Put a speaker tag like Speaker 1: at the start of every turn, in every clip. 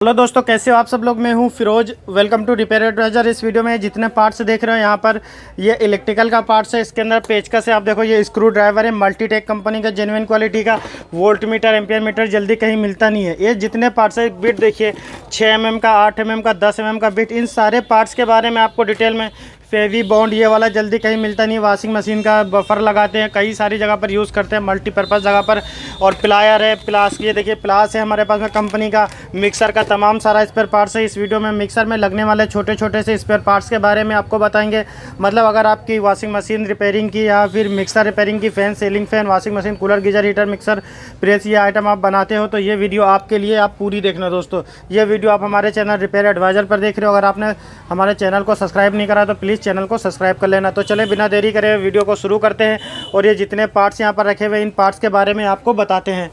Speaker 1: Hello दोस्तों, कैसे हो आप सब लोग। मैं हूं Firoz. Welcome to repair advisor. इस वीडियो में जितने पार्ट्स देख रहे हो यहाँ पर ये इलेक्ट्रिकल का पार्ट्स है। इसके अंदर पेचकस है, आप देखो ये स्क्रू ड्राइवर है मल्टीटेक कंपनी का, जेन्युइन क्वालिटी का। वोल्ट मीटर, एम्पियर मीटर जल्दी कहीं मिलता नहीं है। ये जितने पार्ट्स है, बिट देखिए 6 mm का, 8 mm का, 10 mm का बिट। इन सारे पार्ट्स के बारे में आपको डिटेल में फेवी बॉन्ड ये वाला जल्दी कहीं मिलता नहीं। वॉशिंग मशीन का बफर लगाते हैं, कई सारी जगह पर यूज़ करते हैं, मल्टीपर्पज़ जगह पर। और प्लायर है, प्लास, ये देखिए प्लास है हमारे पास में कंपनी का। मिक्सर का तमाम सारा स्पेयर पार्ट्स है। इस वीडियो में मिक्सर में लगने वाले छोटे छोटे से स्पेयर पार्ट्स के बारे में आपको बताएंगे। मतलब अगर आपकी वॉशिंग मशीन रिपेयरिंग की या फिर मिक्सर रिपेयरिंग की, fan, ceiling fan, washing machine, cooler, geyser, heater, mixer, press, ये आइटम आप बनाते हो तो ये वीडियो आपके लिए, आप पूरी देखना दोस्तों। ये वीडियो आप हमारे चैनल रिपेयर एडवाइज़र पर देख रहे हो। अगर आपने हमारे चैनल को सब्सक्राइब नहीं करा तो प्लीज़ चैनल को सब्सक्राइब कर लेना। तो चले बिना देरी करे वीडियो को शुरू करते हैं और ये जितने पार्ट्स यहाँ पर रखे हुए इन पार्ट्स के बारे में आपको बताते हैं।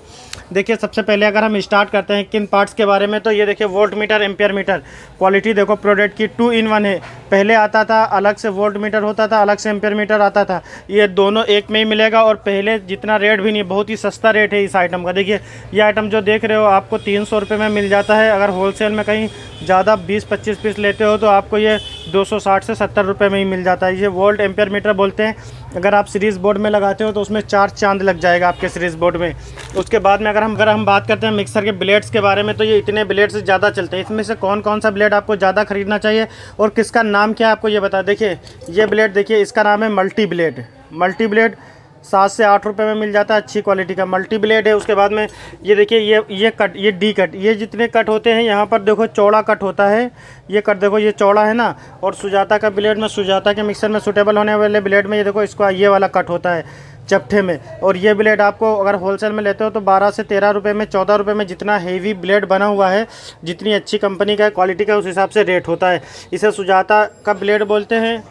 Speaker 1: देखिए सबसे पहले अगर हम स्टार्ट करते हैं किन पार्ट्स के बारे में, तो ये देखिए volt meter, ampere meter. Quality देखो प्रोडक्ट की 2 in 1 है। पहले आता था अलग से वोल्ट मीटर होता था, अलग से एम्पियर मीटर आता था। ये दोनों एक में ही मिलेगा और पहले जितना रेट भी नहीं, बहुत ही सस्ता रेट है इस आइटम का। देखिए ये आइटम जो देख रहे हो आपको 300 रुपये में मिल जाता है। अगर होलसेल में कहीं ज़्यादा 20-25 पीस लेते हो तो आपको ये 260 से 70 रुपये में ही मिल जाता है। ये वोल्ट एम्पियर मीटर बोलते हैं। अगर आप सीरीज़ बोर्ड में लगाते हो तो उसमें 4 चांद लग जाएगा आपके सीरीज़ बोर्ड में। उसके बाद में अगर हम बात करते हैं मिक्सर के ब्लेड्स के बारे में, तो ये इतने ब्लेड्स ज़्यादा चलते हैं। इसमें से कौन कौन सा ब्लेड आपको ज़्यादा खरीदना चाहिए और किसका नाम क्या है आपको ये बता। देखिए ये ब्लेड देखिए, इसका नाम है मल्टी ब्लेड। मल्टी ब्लेड 7 से 8 रुपये में मिल जाता है, अच्छी क्वालिटी का मल्टी ब्लेड है। उसके बाद में ये देखिए ये कट, ये डी कट, ये जितने कट होते हैं यहाँ पर देखो चौड़ा कट होता है। ये कट देखो ये चौड़ा है ना। और सुजाता का ब्लेड में, सुजाता के मिक्सर में सूटेबल होने वाले ब्लेड में ये देखो इसका ये वाला कट होता है चपटे में। और ये ब्लेड आपको अगर होलसेल में लेते हो तो 12 से 13 रुपये में, 14 रुपये में, जितना हेवी ब्लेड बना हुआ है, जितनी अच्छी कंपनी का क्वालिटी का, उस हिसाब से रेट होता है। इसे सुजाता का ब्लेड बोलते हैं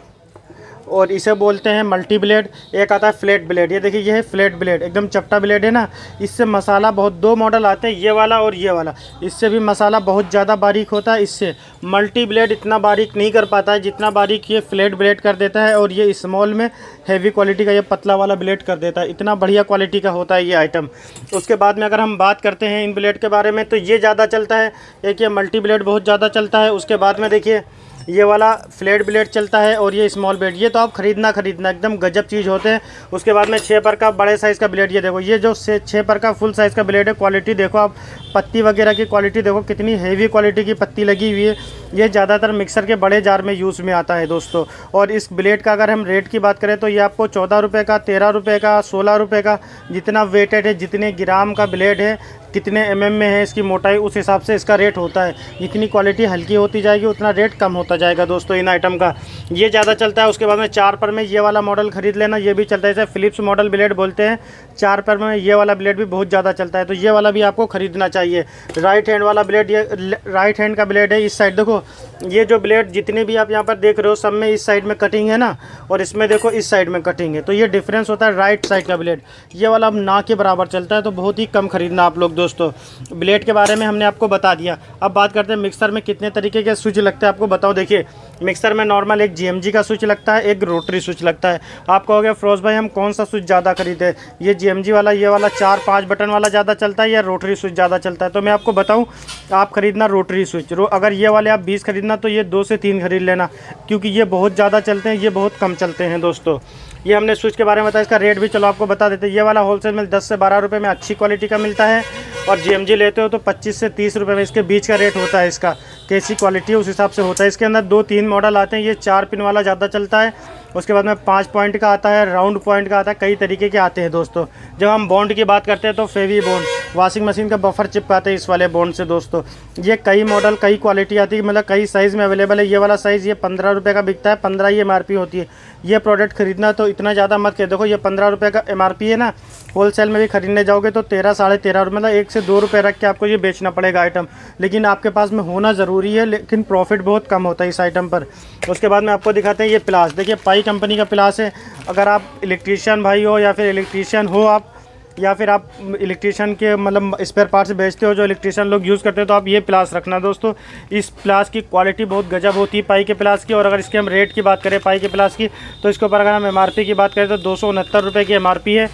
Speaker 1: और इसे बोलते हैं मल्टी ब्लेड। एक आता है फ्लैट ब्लेड। ये देखिए ये है फ्लैट ब्लेड, एकदम चपटा ब्लेड है ना। इससे मसाला बहुत, 2 मॉडल आते हैं, ये वाला और ये वाला। इससे भी मसाला बहुत ज़्यादा बारीक होता है। इससे मल्टी ब्लेड इतना बारीक नहीं कर पाता है जितना बारीक ये फ्लैट ब्लेड कर देता है। और ये स्मॉल में हैवी क्वालिटी का ये पतला वाला ब्लेड कर देता है। इतना बढ़िया क्वालिटी का होता है ये आइटम। उसके बाद में अगर हम बात करते हैं इन ब्लेड के बारे में, तो ये ज़्यादा चलता है। एक ये मल्टी ब्लेड बहुत ज़्यादा चलता है। उसके बाद में देखिए ये वाला फ्लैट ब्लेड चलता है और ये स्मॉल ब्लेड। ये तो आप खरीदना एकदम गजब चीज़ होते हैं। उसके बाद में 6 पर का बड़े साइज़ का ब्लेड। ये देखो ये जो 6 पर का फुल साइज़ का ब्लेड है, क्वालिटी देखो आप, पत्ती वगैरह की क्वालिटी देखो कितनी हेवी क्वालिटी की पत्ती लगी हुई है। ये ज़्यादातर मिक्सर के बड़े जार में यूज़ में आता है दोस्तों। और इस ब्लेड का अगर हम रेट की बात करें तो ये आपको 14 रुपये का, 13 रुपये का, 16 रुपये का, जितना वेटेड है, जितने ग्राम का ब्लेड है, कितने mm में है इसकी मोटाई, उस हिसाब से इसका रेट होता है। जितनी क्वालिटी हल्की होती जाएगी उतना रेट कम होता जाएगा दोस्तों इन आइटम का। ये ज़्यादा चलता है। उसके बाद में 4 पर में ये वाला मॉडल ख़रीद लेना, ये भी चलता है। इसे फ़िलिप्स मॉडल ब्लेड बोलते हैं। 4 पर में ये वाला ब्लेड भी बहुत ज़्यादा चलता है, तो ये वाला भी आपको ख़रीदना चाहिए। राइट हैंड वाला ब्लेड, ये राइट हैंड का ब्लेड है। इस साइड देखो ये जो ब्लेड जितने भी आप यहाँ पर देख रहे हो सब में इस साइड में कटिंग है ना, और इसमें देखो इस साइड में कटिंग है। तो ये डिफरेंस होता है राइट साइड का ब्लेड। ये वाला अब ना के बराबर चलता है, तो बहुत ही कम खरीदना आप लोग दोस्तों। ब्लेड के बारे में हमने आपको बता दिया। अब बात करते हैं मिक्सर में कितने तरीके के स्विच लगते हैं आपको बताओ। देखिए मिक्सर में नॉर्मल एक GMG का स्विच लगता है, एक रोटरी स्विच लगता है। आप कहोगे फिरोज भाई हम कौन सा स्विच ज़्यादा खरीदे, ये GMG वाला, ये वाला 4-5 बटन वाला ज़्यादा चलता है या रोटरी स्विच ज़्यादा चलता है? तो मैं आपको बताऊं, आप खरीदना रोटरी स्विच। अगर ये वाले आप 20 खरीदना तो ये 2 से 3 खरीद लेना, क्योंकि ये बहुत ज़्यादा चलते हैं, ये बहुत कम चलते हैं दोस्तों। ये हमने स्विच के बारे में बताया। इसका रेट भी चलो आपको बता देते हैं। ये वाला होलसेल में 10 से 12 रुपये में अच्छी क्वालिटी का मिलता है, और GMG लेते हो तो 25 से 30 रुपये में इसके बीच का रेट होता है। इसका कैसी क्वालिटी है उस हिसाब से होता है। इसके अंदर 2-3 मॉडल आते हैं। ये 4 पिन वाला ज़्यादा चलता है। उसके बाद में 5 पॉइंट का आता है, राउंड पॉइंट का आता है, कई तरीके के आते हैं दोस्तों। जब हम बॉन्ड की बात करते हैं तो फेवी बॉन्ड, वॉशिंग मशीन का बफर चिपकाते हैं इस वाले बॉन्ड से दोस्तों। ये कई मॉडल, कई क्वालिटी आती है, मतलब कई साइज़ में अवेलेबल है। ये वाला साइज़ ये 15 रुपये का बिकता है, 15 ही MRP होती है। ये प्रोडक्ट खरीदना तो इतना ज़्यादा मत कर, देखो ये 15 रुपये का MRP है ना। होलसेल में भी खरीदने जाओगे तो 13, साढ़े 13 रुपये, मतलब 1 से 2 रुपये रख के आपको ये बेचना पड़ेगा आइटम। लेकिन आपके पास में होना ज़रूरी है, लेकिन प्रॉफिट बहुत कम होता है इस आइटम पर। उसके बाद में आपको दिखाते हैं ये प्लास। देखिए पाई कंपनी का प्लास है। अगर आप इलेक्ट्रीशियन भाई हो या फिर इलेक्ट्रीशियन हो आप, या फिर आप इलेक्ट्रिशियन के मतलब स्पेयर पार्ट्स बेचते हो जो इलेक्ट्रिशियन लोग यूज़ करते हो, तो आप ये प्लास रखना दोस्तों। इस प्लास की क्वालिटी बहुत गजब होती है पाई के प्लास की। और अगर इसके हम रेट की बात करें पाई के प्लास की, तो इसके ऊपर अगर हम MRP की बात करें तो 269 रुपये की MRP है।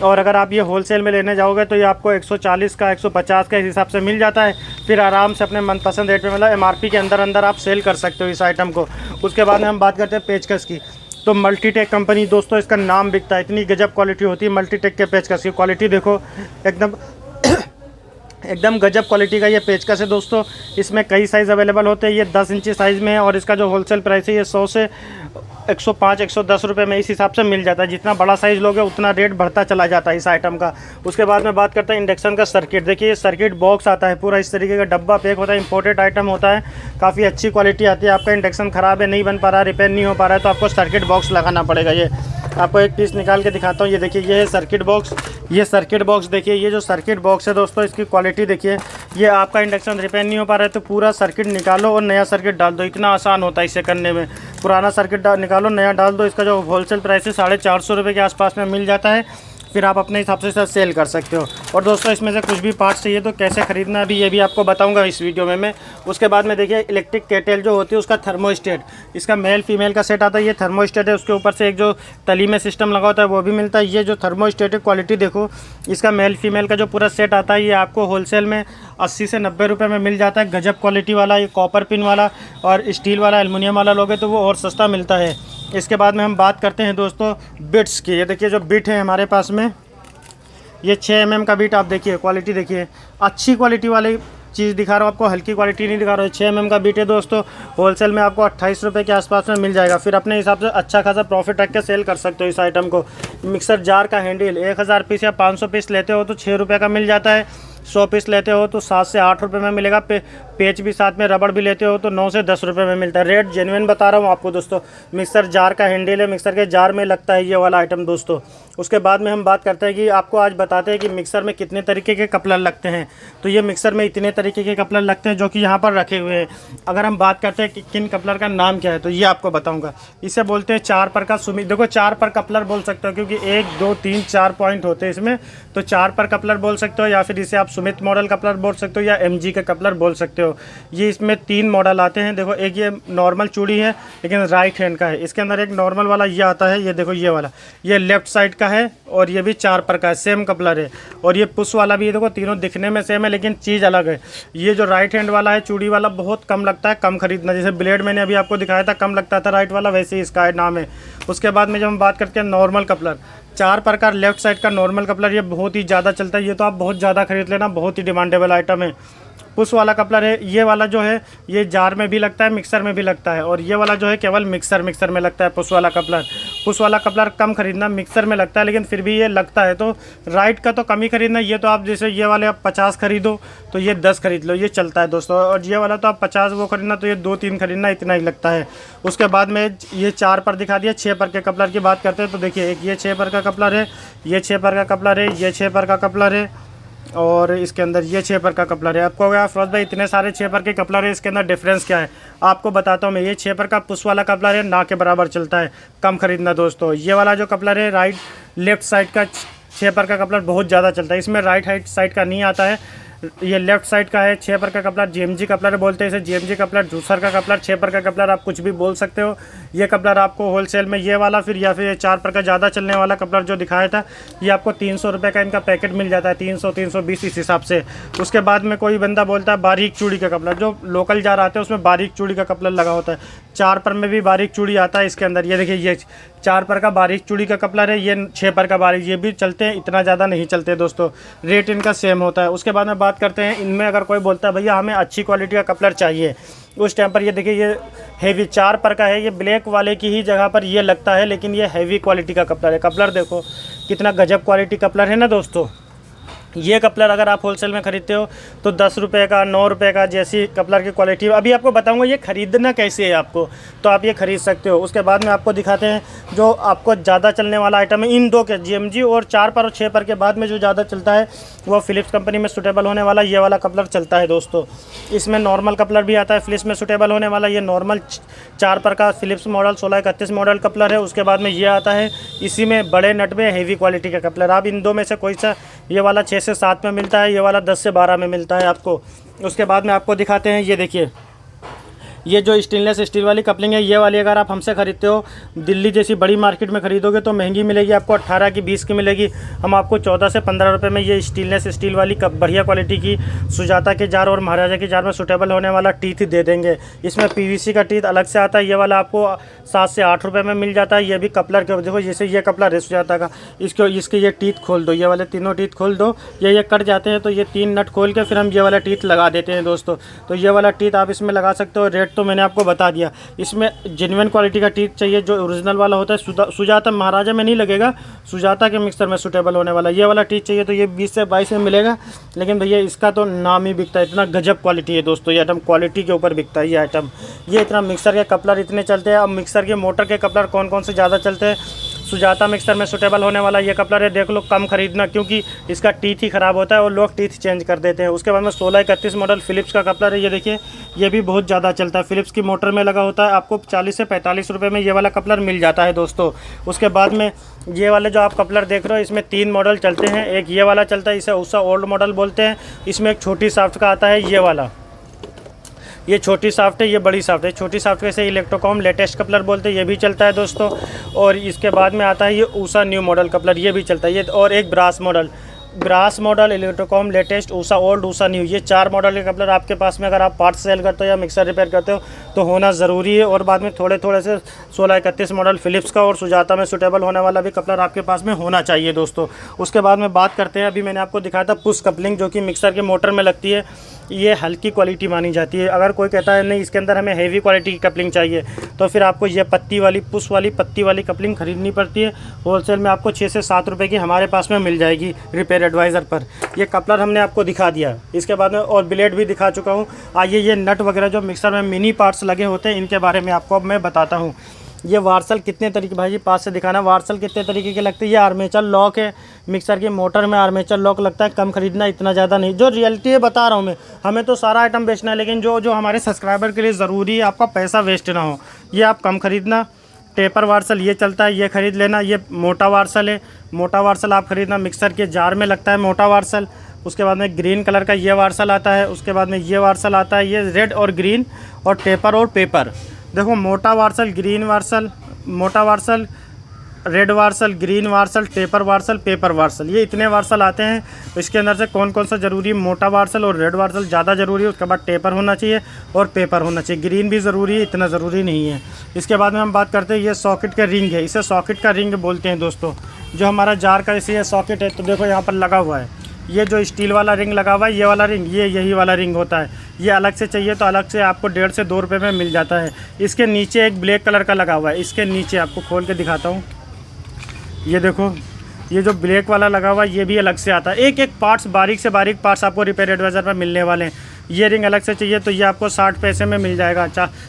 Speaker 1: और अगर आप ये होलसेल में लेने जाओगे तो ये आपको 140 का 150 का इस हिसाब से मिल जाता है। फिर आराम से अपने मनपसंद रेट पे मतलब MRP के अंदर आप सेल कर सकते हो इस आइटम को। उसके बाद में हम बात करते हैं पेचकस की। तो मल्टीटेक कंपनी दोस्तों, इसका नाम बिकता है, इतनी गजब क्वालिटी होती है मल्टीटेक के पेचकस की। क्वालिटी देखो एकदम एकदम गजब क्वालिटी का ये पेचकस है दोस्तों। इसमें कई साइज़ अवेलेबल होते हैं। ये 10 इंची साइज़ में है और इसका जो होलसेल प्राइस है ये 100 से 105 110 रुपये में इस हिसाब से मिल जाता है। जितना बड़ा साइज़ लोगे उतना रेट बढ़ता चला जाता है इस आइटम का। उसके बाद में बात करते हैं इंडक्शन का सर्किट। देखिए ये सर्किट बॉक्स आता है पूरा इस तरीके का, डब्बा पैक होता है, इंपोर्टेड आइटम होता है, काफ़ी अच्छी क्वालिटी आती है। आपका इंडक्शन ख़राब है, नहीं बन पा रहा है, रिपेयर नहीं हो पा रहा है, तो आपको सर्किट बॉक्स लगाना पड़ेगा। ये आपको एक पीस निकाल के दिखाता हूँ। ये देखिए ये है सर्किट बॉक्स। ये सर्किट बॉक्स देखिए, ये जो सर्किट बॉक्स है दोस्तों, इसकी क्वालिटी देखिए। ये आपका इंडक्शन रिपेयर नहीं हो पा रहा है तो पूरा सर्किट निकालो और नया सर्किट डाल दो, इतना आसान होता है इसे करने में। पुराना सर्किट निकालो, नया डाल दो। इसका जो होलसेल प्राइस है 450 रुपये के आसपास में मिल जाता है। फिर आप अपने हिसाब से सेल कर सकते हो। और दोस्तों इसमें से कुछ भी पार्ट्स चाहिए तो कैसे ख़रीदना अभी ये भी आपको बताऊंगा इस वीडियो में मैं। उसके बाद में देखिए इलेक्ट्रिक केटल जो होती है उसका थर्मोस्टेट, इसका मेल फीमेल का सेट आता है। ये थर्मोस्टेट है, उसके ऊपर से एक जो तली में सिस्टम लगा होता है वो भी मिलता है। ये जो थर्मोस्टेट है क्वालिटी देखो, इसका मेल फीमेल का जो पूरा सेट आता है ये आपको होलसेल में 80 से 90 रुपये में मिल जाता है। गजब क्वालिटी वाला, ये कॉपर पिन वाला और स्टील वाला एलुमिनियम वाला लोगे तो वो और सस्ता मिलता है। इसके बाद में हम बात करते हैं दोस्तों बिट्स की। ये देखिए जो बिट है हमारे पास में, ये 6 mm का बिट, आप देखिए क्वालिटी देखिए, अच्छी क्वालिटी वाली चीज़ दिखा रहा हूँ आपको, हल्की क्वालिटी नहीं दिखा रहा हूँ। 6 mm का बिट है दोस्तों, होलसेल में आपको 28 रुपये के आसपास में मिल जाएगा। फिर अपने हिसाब से अच्छा खासा प्रॉफिट रख के सेल कर सकते हो इस आइटम को। मिक्सर जार का हैंडल 1000 पीस या 500 पीस लेते हो तो 6 रुपये का मिल जाता है। 100 पीस लेते हो तो 7 से 8 रुपये में मिलेगा। पेच भी साथ में, रबड़ भी लेते हो तो 9 से 10 रुपये में मिलता है। रेट जेन्युइन बता रहा हूँ आपको दोस्तों। मिक्सर जार का हैंडल है, मिक्सर के जार में लगता है ये वाला आइटम दोस्तों। उसके बाद में हम बात करते हैं कि आपको आज बताते हैं कि मिक्सर में कितने तरीके के कपलर लगते हैं। तो ये मिक्सर में इतने तरीके के कपलर लगते हैं जो कि यहाँ पर रखे हुए हैं। अगर हम बात करते हैं कि किन कपलर का नाम क्या है तो ये आपको बताऊँगा। इसे बोलते हैं 4 पर का सुमित। देखो 4 पर कपलर बोल सकते हो क्योंकि 1 2 3 4 पॉइंट होते हैं इसमें, तो 4 पर कपलर बोल सकते हो, या फिर इसे आप सुमित मॉडल कपलर बोल सकते हो या MG का कपलर बोल सकते हो। ये इसमें 3 मॉडल आते हैं। देखो एक ये नॉर्मल चूड़ी है लेकिन राइट हैंड का है। इसके अंदर एक नॉर्मल वाला ये आता है, ये देखो ये वाला, ये लेफ्ट साइड का है और ये भी 4 पर का है, सेम कपलर है। और ये पुश वाला भी है, देखो तीनों दिखने में सेम है लेकिन चीज़ अलग है। ये जो राइट हैंड वाला है चूड़ी वाला बहुत कम लगता है, कम खरीदना। जैसे ब्लेड मैंने अभी आपको दिखाया था कम लगता था राइट वाला, वैसे ही इसका नाम है। उसके बाद में जब हम बात करते हैं नॉर्मल कपलर, 4 पर का लेफ्ट साइड का नॉर्मल कपलर, ये बहुत ही ज़्यादा चलता है। ये तो आप बहुत ज़्यादा खरीद लेना, बहुत ही डिमांडेबल आइटम है। पुश वाला कपलर है, ये वाला जो है ये जार में भी लगता है, मिक्सर में भी लगता है। और ये वाला जो है केवल मिक्सर में लगता है पुश वाला कपलर। पुश वाला कपलर कम खरीदना, मिक्सर में लगता है लेकिन फिर भी ये लगता है। तो राइट का तो कम ही खरीदना। ये तो आप जैसे ये वाले आप 50 खरीदो तो ये 10 खरीद लो, ये चलता है दोस्तों। और ये वाला तो आप 50 वो खरीदना तो ये 2-3 खरीदना, इतना ही लगता है। उसके बाद में ये 4 पर दिखा दिया। 6 पर के कपलर की बात करते हैं तो देखिए एक ये 6 पर का कपलर है, ये 6 पर का कपलर है, ये 6 पर का कपलर है और इसके अंदर ये 6 पर का कपलर है। आपको क्या फिरोज भाई इतने सारे 6 पर के कपलर है, इसके अंदर डिफरेंस क्या है आपको बताता हूँ मैं। ये 6 पर का पुश वाला कपलर है, ना के बराबर चलता है, कम खरीदना दोस्तों। ये वाला जो कपलर है राइट लेफ्ट साइड का 6 पर का कपलर बहुत ज़्यादा चलता है। इसमें राइट साइड का नहीं आता है, ये लेफ्ट साइड का है। 6 पर का कपलर GMG कपलर बोलते हैं इसे, GMG कपलर, जूसर का कपलर, 6 पर का कपलर आप कुछ भी बोल सकते हो। ये कपलर आपको होलसेल में ये वाला फिर या फिर ये 4 पर का ज़्यादा चलने वाला कपलर जो दिखाया था ये आपको 300 रुपये का इनका पैकेट मिल जाता है, 300-320 इस हिसाब से। उसके बाद में कोई बंदा बोलता है बारीक चूड़ी का कपलर, जो लोकल जार आते हैं उसमें बारीक चूड़ी का कपलर लगा होता है। 4 पर में भी बारीक चूड़ी आता है इसके अंदर। ये देखिए ये 4 पर का बारीक चूड़ी का कपलर है, ये 6 पर का बारीक, ये भी चलते हैं, इतना ज़्यादा नहीं चलते दोस्तों। रेट इनका सेम होता है। उसके बाद में बात करते हैं इनमें अगर कोई बोलता है भैया हमें अच्छी क्वालिटी का कपलर चाहिए, उस टाइम पर ये देखिए ये हैवी 4 पर का है, ये ब्लैक वाले की ही जगह पर ये लगता है लेकिन ये हैवी क्वालिटी का कपलर है। कपलर देखो कितना गजब क्वालिटी कपलर है ना दोस्तों। ये कपलर अगर आप होलसेल में ख़रीदते हो तो 10 रुपये का 9 रुपये का जैसी कपलर की क्वालिटी, अभी आपको बताऊंगा ये ख़रीदना कैसे है आपको, तो आप ये ख़रीद सकते हो। उसके बाद में आपको दिखाते हैं जो आपको ज़्यादा चलने वाला आइटम है इन दो के, GMG और 4 पर और 6 पर के बाद में जो ज़्यादा चलता है वो फ़िलिप्स कंपनी में सूटेबल होने वाला ये वाला कपलर चलता है दोस्तों। इसमें नॉर्मल कपलर भी आता है फ़िलिप्स में सूटेबल होने वाला, ये नॉर्मल 4 पर का फ़िलिप्स मॉडल 1631 मॉडल कपलर है। उसके बाद में ये आता है इसी में बड़े नट में हैवी क्वालिटी का कपलर। आप इन दो में से कोई सा ये वाला 6 से 7 में मिलता है, ये वाला 10 से 12 में मिलता है आपको। उसके बाद में आपको दिखाते हैं, ये देखिए ये जो स्टेनलेस स्टील वाली कपलिंग है, ये वाली अगर आप हमसे ख़रीदते हो, दिल्ली जैसी बड़ी मार्केट में ख़रीदोगे तो महंगी मिलेगी आपको, 18 की 20 की मिलेगी। हम आपको 14 से 15 रुपये में ये स्टेनलेस स्टील वाली बढ़िया क्वालिटी की सुजाता के जार और महाराजा के जार में सूटेबल होने वाला टीथ दे देंगे। इसमें PVC का टीथ अलग से आता है, ये वाला आपको 7 से 8 रुपये में मिल जाता है। ये भी कपलर के, देखो जैसे ये कपलर है सुजाता का, इसके ये टीथ खोल दो, ये वाले तीनों टीथ खोल दो, ये कट जाते हैं तो ये 3 नट खोल के फिर हम ये वाला टीथ लगा देते हैं दोस्तों। तो ये वाला टीथ आप इसमें लगा सकते हो। रेट तो मैंने आपको बता दिया। इसमें जेन्युइन क्वालिटी का टीथ चाहिए, जो ओरिजिनल वाला होता है, सुजाता महाराजा में नहीं लगेगा, सुजाता के मिक्सर में सूटेबल होने वाला ये वाला टीथ चाहिए तो ये 20 से 22 में मिलेगा। लेकिन भैया इसका तो नाम ही बिकता है, इतना गजब क्वालिटी है दोस्तों। ये आइटम क्वालिटी के ऊपर बिकता है ये आइटम। ये इतना मिक्सर के कपलर इतने चलते हैं। अब मिक्सर के मोटर के कपलर कौन कौन से ज़्यादा चलते हैं, सुजाता मिक्सर में सूटेबल होने वाला ये कपलर है, देख लो, कम खरीदना क्योंकि इसका टीथ ही ख़राब होता है और लोग टीथ चेंज कर देते हैं। उसके बाद में 1631 मॉडल फ़िलिप्स का कपलर है, ये देखिए ये भी बहुत ज़्यादा चलता है, फ़िलिप्स की मोटर में लगा होता है। आपको 40 से 45 रुपये में ये वाला कपलर मिल जाता है दोस्तों। उसके बाद में ये वाले जो आप कपलर देख रहे हो, इसमें 3 मॉडल चलते हैं। एक ये वाला चलता है, इसे उषा ओल्ड मॉडल बोलते हैं। इसमें एक छोटी साफ्ट का आता है, ये वाला, ये छोटी साफ्ट है, ये बड़ी साफ्ट है। छोटी साफ्ट के से इलेक्ट्रोकॉम लेटेस्ट कपलर बोलते हैं, ये भी चलता है दोस्तों। और इसके बाद में आता है ये उषा न्यू मॉडल कपलर, ये भी चलता है ये। और एक brass model, इलेक्ट्रोकॉम latest, Usha old, Usha new, ये 4 मॉडल के कपलर आपके पास में अगर आप पार्ट्स सेल करते हो या मिक्सर रिपेयर करते हो तो होना ज़रूरी है। और बाद में थोड़े थोड़े से 1631 मॉडल फ़िलिप्स का और सुजाता में सूटेबल होने वाला भी कपलर आपके पास में होना चाहिए दोस्तों। उसके बाद में बात करते हैं, अभी मैंने आपको दिखाया था पुश कपलिंग, जो कि मिक्सर के मोटर में लगती है। ये हल्की क्वालिटी मानी जाती है। अगर कोई कहता है नहीं इसके अंदर हमें हेवी क्वालिटी की कपलिंग चाहिए तो फिर आपको ये पुश वाली पत्ती वाली कपलिंग खरीदनी पड़ती है। होलसेल में आपको 6 से 7 रुपये की हमारे पास में मिल जाएगी रिपेयर एडवाइज़र पर। ये कपलर हमने आपको दिखा दिया। इसके बाद में और ब्लेड भी दिखा चुका हूँ। आइए ये नट वगैरह जो मिक्सर में मिनी पार्ट्स लगे होते हैं इनके बारे में आपको अब मैं बताता हूँ। ये वार्सल कितने तरीके, भाई जी पास से दिखाना, वार्सल कितने तरीके के लगते हैं। ये आर्मेचर लॉक है, मिक्सर की मोटर में आर्मेचर लॉक लगता है। कम खरीदना, इतना ज़्यादा नहीं, जो रियलिटी है बता रहा हूँ मैं। हमें तो सारा आइटम बेचना है, लेकिन जो हमारे सब्सक्राइबर के लिए ज़रूरी है, आपका पैसा वेस्ट ना हो, ये आप कम खरीदना। टेपर वार्सल ये चलता है, ये ख़रीद लेना। ये मोटा वार्सल है, मोटा वार्सल आप ख़रीदना, मिक्सर के जार में लगता है मोटा वार्सल। उसके बाद में ग्रीन कलर का ये वार्सल आता है। उसके बाद में ये वार्सल आता है, ये रेड और ग्रीन और टेपर और पेपर। देखो मोटा वार्सल, ग्रीन वार्सल, मोटा वार्सल, रेड वार्सल, ग्रीन वार्सल, टेपर वार्सल, पेपर वार्सल, ये इतने वार्सल आते हैं। इसके अंदर से कौन कौन सा ज़रूरी है, मोटा वार्सल और रेड वार्सल ज़्यादा ज़रूरी है। उसके बाद टेपर होना चाहिए और पेपर होना चाहिए। ग्रीन भी ज़रूरी है, इतना ज़रूरी नहीं है। इसके बाद में हम बात करते हैं, ये सॉकेट का रिंग है, इसे सॉकेट का रिंग बोलते हैं दोस्तों। जो हमारा जार का इसे सॉकेट है, तो देखो यहाँ पर लगा हुआ है, ये जो स्टील वाला रिंग लगा हुआ है, ये वाला रिंग, यही वाला रिंग होता है। ये अलग से चाहिए तो अलग से आपको 1.5 से 2 रुपये में मिल जाता है। इसके नीचे एक ब्लैक कलर का लगा हुआ है, इसके नीचे आपको खोल के दिखाता हूँ। ये देखो, ये जो ब्लैक वाला लगा हुआ है ये भी अलग से आता है। एक एक पार्ट्स, बारीक से बारीक पार्ट्स आपको रिपेयर एडवाइज़र पर मिलने वाले हैं। ये रिंग अलग से चाहिए तो ये आपको 60 पैसे में मिल जाएगा।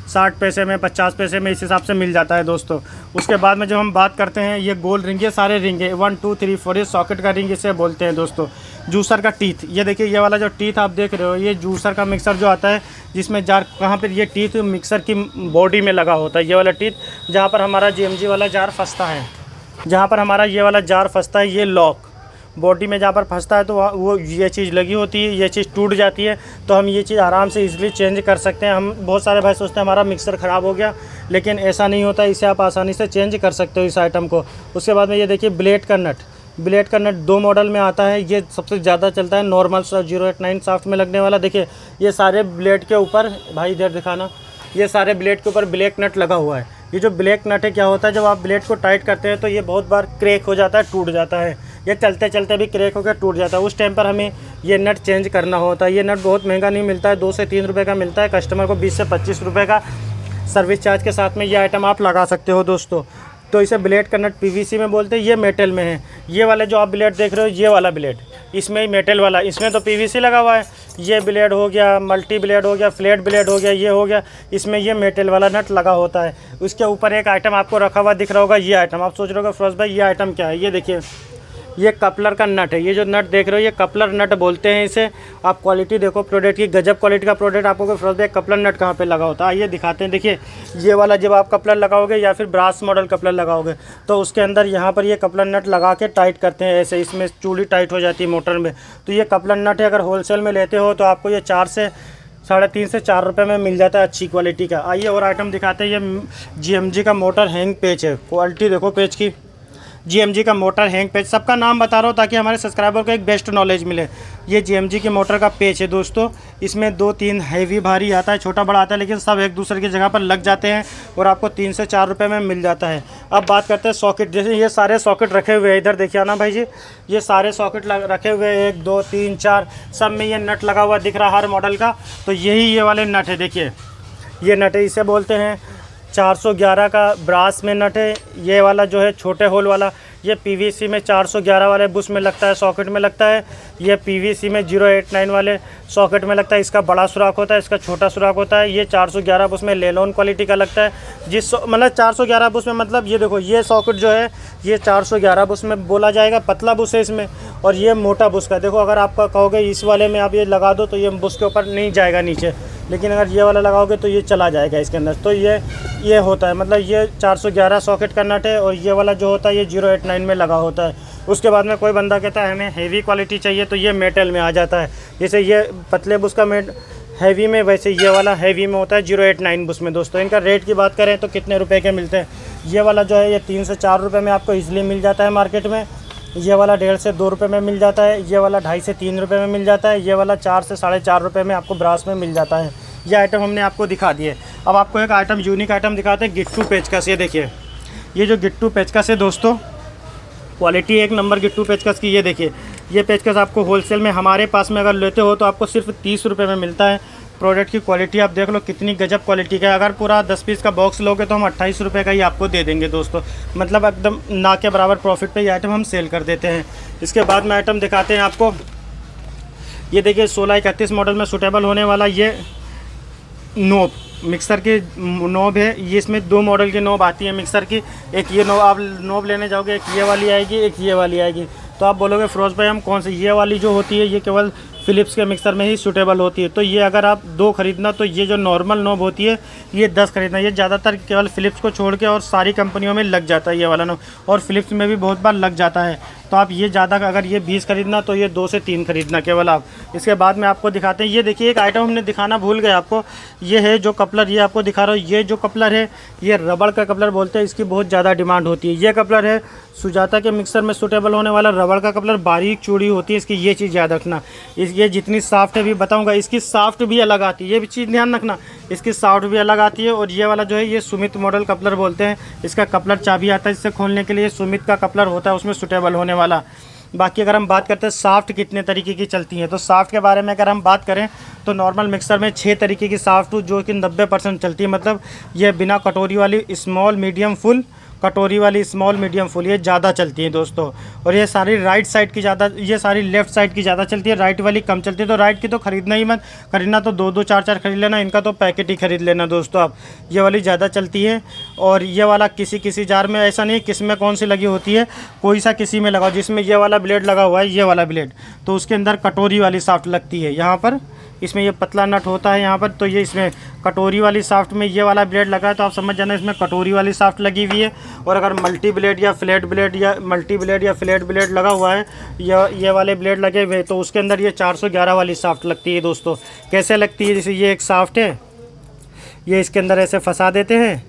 Speaker 1: 60 पैसे में, 50 पैसे में, इस हिसाब से मिल जाता है दोस्तों। उसके बाद में जब हम बात करते हैं, ये गोल रिंग, ये सारे रिंग है 1 2 3 4, ये सॉकेट का रिंग इसे बोलते हैं दोस्तों। जूसर का टीथ, ये देखिए ये वाला जो टीथ आप देख रहे हो, ये जूसर का मिक्सर जो आता है, जिसमें जार कहाँ पर ये टीथ मिक्सर की बॉडी में लगा होता है। ये वाला टीथ जहाँ पर हमारा GMG वाला जार फंसता है, जहाँ पर हमारा ये वाला जार फंसता है, ये लॉक बॉडी में जहाँ पर फंसता है तो वो ये चीज़ लगी होती है, ये चीज़ टूट जाती है तो हम ये चीज़ आराम से इजीली चेंज कर सकते हैं। हम बहुत सारे भाई सोचते हैं हमारा मिक्सर ख़राब हो गया, लेकिन ऐसा नहीं होता, इसे आप आसानी से चेंज कर सकते हो इस आइटम को। उसके बाद में ये देखिए ब्लेड का नट, ब्लेड का नट 2 मॉडल में आता है। ये सबसे ज़्यादा चलता है नॉर्मल 089 साफ्ट में लगने वाला। देखिए ये सारे ब्लेड के ऊपर, भाई इधर दिखाना, ये सारे ब्लेड के ऊपर ब्लैक नट लगा हुआ है। ये जो ब्लैक नट है क्या होता है, जब आप ब्लेड को टाइट करते हैं तो ये बहुत बार क्रैक हो जाता है, टूट जाता है। ये चलते चलते भी क्रैक होकर टूट जाता है। उस टाइम पर हमें ये नट चेंज करना होता है। ये नट बहुत महंगा नहीं मिलता है, 2 से 3 रुपये का मिलता है। कस्टमर को 20 से 25 रुपये का सर्विस चार्ज के साथ में ये आइटम आप लगा सकते हो दोस्तों। तो इसे ब्लेड का नट PVC में बोलते हैं। ये मेटल में है। ये वाले जो आप ब्लेड देख रहे हो, ये वाला ब्लेड, इसमें ही मेटल वाला, इसमें तो PVC लगा हुआ है। ये ब्लेड हो गया, मल्टी ब्लेड हो गया, फ्लैट ब्लेड हो गया, ये हो गया, इसमें ये मेटल वाला नट लगा होता है। उसके ऊपर एक आइटम आपको रखा हुआ दिख रहा होगा, ये आइटम। आप सोच रहे हो फिरोज भाई ये आइटम क्या है, ये देखिए ये कपलर का नट है। ये जो नट देख रहे हो ये कपलर नट बोलते हैं इसे। आप क्वालिटी देखो प्रोडक्ट की, गजब क्वालिटी का प्रोडक्ट। आपको फिरोज भाई कपलर नट कहाँ पे लगा होता है आइए दिखाते हैं। देखिए ये वाला जब आप कपलर लगाओगे या फिर ब्रास मॉडल कपलर लगाओगे तो उसके अंदर यहाँ पर ये कपलर नट लगा के टाइट करते हैं ऐसे, इसमें चूड़ी टाइट हो जाती है मोटर में। तो ये कपलर नट है, अगर होलसेल में लेते हो तो आपको ये 4 से 3.5 से 4 रुपये में मिल जाता है अच्छी क्वालिटी का। आइए और आइटम दिखाते हैं। ये GMG का मोटर हैंग पेच है। क्वालिटी देखो पेच की, GMG का मोटर हैंग पेच। सबका नाम बता रहा हूँ ताकि हमारे सब्सक्राइबर को एक बेस्ट नॉलेज मिले। ये GMG के मोटर का पेच है दोस्तों। इसमें 2-3 हैवी भारी आता है, छोटा बड़ा आता है, लेकिन सब एक दूसरे की जगह पर लग जाते हैं और आपको 3 से 4 रुपये में मिल जाता है। अब बात करते हैं सॉकेट। जैसे ये सारे सॉकेट रखे हुए हैं, इधर देखिए ना भाई जी, ये सारे सॉकेट रखे हुए हैं 1 2 3 4, सब में ये नट लगा हुआ दिख रहा है हर मॉडल का। तो यही ये वाले नट है। देखिए ये नट है, इसे बोलते हैं 411 का ब्रास में नट है। ये वाला जो है छोटे होल वाला, ये PVC में 411 वाले बुश में लगता है, सॉकेट में लगता है। ये PVC में 089 वाले सॉकेट में लगता है। इसका बड़ा सुराख होता है, इसका छोटा सुराख होता है। ये 411 बुश में लेनोन क्वालिटी का लगता है। मतलब 411 बुश में मतलब ये देखो ये सॉकेट जो है ये 411 बुश में बोला जाएगा, पतला बुश है इसमें। और ये मोटा बुश का देखो, अगर आपका कहोगे इस वाले में आप ये लगा दो तो ये बुश के ऊपर नहीं जाएगा नीचे, लेकिन अगर ये वाला लगाओगे तो ये चला जाएगा इसके अंदर। तो ये होता है, मतलब ये 411 सॉकेट का नट है और ये वाला जो होता है ये 089 में लगा होता है। उसके बाद में कोई बंदा कहता है हमें हेवी क्वालिटी चाहिए तो ये मेटल में आ जाता है। जैसे ये पतले बुश का हैवी में, वैसे ये वाला हैवी में होता है 089 बुश में। दोस्तों इनका रेट की बात करें तो कितने रुपए के मिलते हैं। ये वाला जो है ये 3 से 4 रुपये में आपको ईजिली मिल जाता है मार्केट में। ये वाला 1.5 से 2 रुपये में मिल जाता है। ये वाला 2.5 से 3 रुपये में मिल जाता है। ये वाला 4 से 4.5 रुपये में आपको ब्रास में मिल जाता है। ये आइटम हमने आपको दिखा दिए। अब आपको एक आइटम यूनिक आइटम दिखाते हैं, गिट्टू पेचकस। ये देखिए ये जो गिट्टू पेचकस है दोस्तों, क्वालिटी 1 नंबर गिट्टू पेचकस की। ये देखिए ये पेचकस आपको होलसेल में हमारे पास में अगर लेते हो तो आपको सिर्फ 30 रुपये में मिलता है। प्रोडक्ट की क्वालिटी आप देख लो कितनी गजब क्वालिटी का है। अगर पूरा 10 पीस का बॉक्स लोगे तो हम 28 रुपये का ही आपको दे देंगे दोस्तों। मतलब एकदम ना के बराबर प्रॉफिट पे ये आइटम हम सेल कर देते हैं। इसके बाद में आइटम दिखाते हैं आपको। ये देखिए 1631 मॉडल में सूटेबल होने वाला ये नोब, मिक्सर की नोब है। ये इसमें 2 मॉडल की नोब आती है मिक्सर की। एक ये नोब आप नोब लेने जाओगे, एक ये वाली आएगी, एक ये वाली आएगी। तो आप बोलोगे फिरोज भाई हम कौन सी, ये वाली जो होती है ये केवल फ़िलिप्स के मिक्सर में ही सूटेबल होती है। तो ये अगर आप 2 खरीदना तो ये जो नॉर्मल नोब होती है ये 10 खरीदना। ये ज़्यादातर केवल फ़िलिप्स को छोड़ के और सारी कंपनियों में लग जाता है ये वाला नोब, और फ़िलिप्स में भी बहुत बार लग जाता है। तो आप ये ज़्यादा अगर ये 20 खरीदना तो ये 2 से 3 खरीदना केवल आप। इसके बाद में आपको दिखाते हैं। ये देखिए एक आइटम हमने दिखाना भूल गए आपको। ये है जो कपलर, ये आपको दिखा रहा हूँ। ये जो कपलर है ये रबड़ का कपलर बोलते हैं, इसकी बहुत ज़्यादा डिमांड होती है। ये कपलर है सुजाता के मिक्सर में सूटेबल होने वाला रबड़ का कपलर, बारीक चूड़ी होती है इसकी। ये चीज़ याद रखना। ये जितनी साफ्ट है भी बताऊंगा, इसकी साफ्ट भी अलग आती है, ये भी चीज़ ध्यान रखना। इसकी साफ्ट भी अलग आती है। और ये वाला जो है ये सुमित मॉडल कपलर बोलते हैं। इसका कपलर चाबी आता है, इससे खोलने के लिए सुमित का कपलर होता है उसमें सूटेबल होने वाला। बाकी अगर हम बात करते हैं साफ्ट कितने तरीके की चलती हैं, तो साफ्ट के बारे में अगर हम बात करें तो नॉर्मल मिक्सर में 6 तरीके की साफ्ट जो कि 90% चलती है। मतलब ये बिना कटोरी वाली स्मॉल मीडियम फुल, कटोरी वाली स्मॉल मीडियम फुल, ये ज़्यादा चलती है दोस्तों। और ये सारी राइट साइड की ज़्यादा, ये सारी लेफ़्ट साइड की ज़्यादा चलती है, राइट वाली कम चलती है। तो राइट की तो ख़रीदना ही मत, खरीदना तो 2-2 4-4 खरीद लेना, इनका तो पैकेट ही खरीद लेना दोस्तों आप। ये वाली ज़्यादा चलती है। और ये वाला किसी जार में, ऐसा नहीं किस में कौन सी लगी होती है, कोई सा किसी में लगाओ। जिसमें ये वाला ब्लेड लगा हुआ है, ये वाला ब्लेड, तो उसके अंदर कटोरी वाली साफ्ट लगती है। यहाँ पर इसमें ये पतला नट होता है यहाँ पर, तो ये इसमें कटोरी वाली साफ्ट में ये वाला ब्लेड लगा है, तो आप समझ जाना इसमें कटोरी वाली साफ्ट लगी हुई है। और अगर मल्टी ब्लेड या फ्लैट ब्लेड या मल्टी ब्लेड या फ्लैट ब्लेड लगा हुआ है, या ये वाले ब्लेड लगे हुए, तो उसके अंदर ये 411 वाली साफ्ट लगती है दोस्तों। कैसे लगती है, जैसे ये एक साफ्ट है, ये इसके अंदर ऐसे फंसा देते हैं,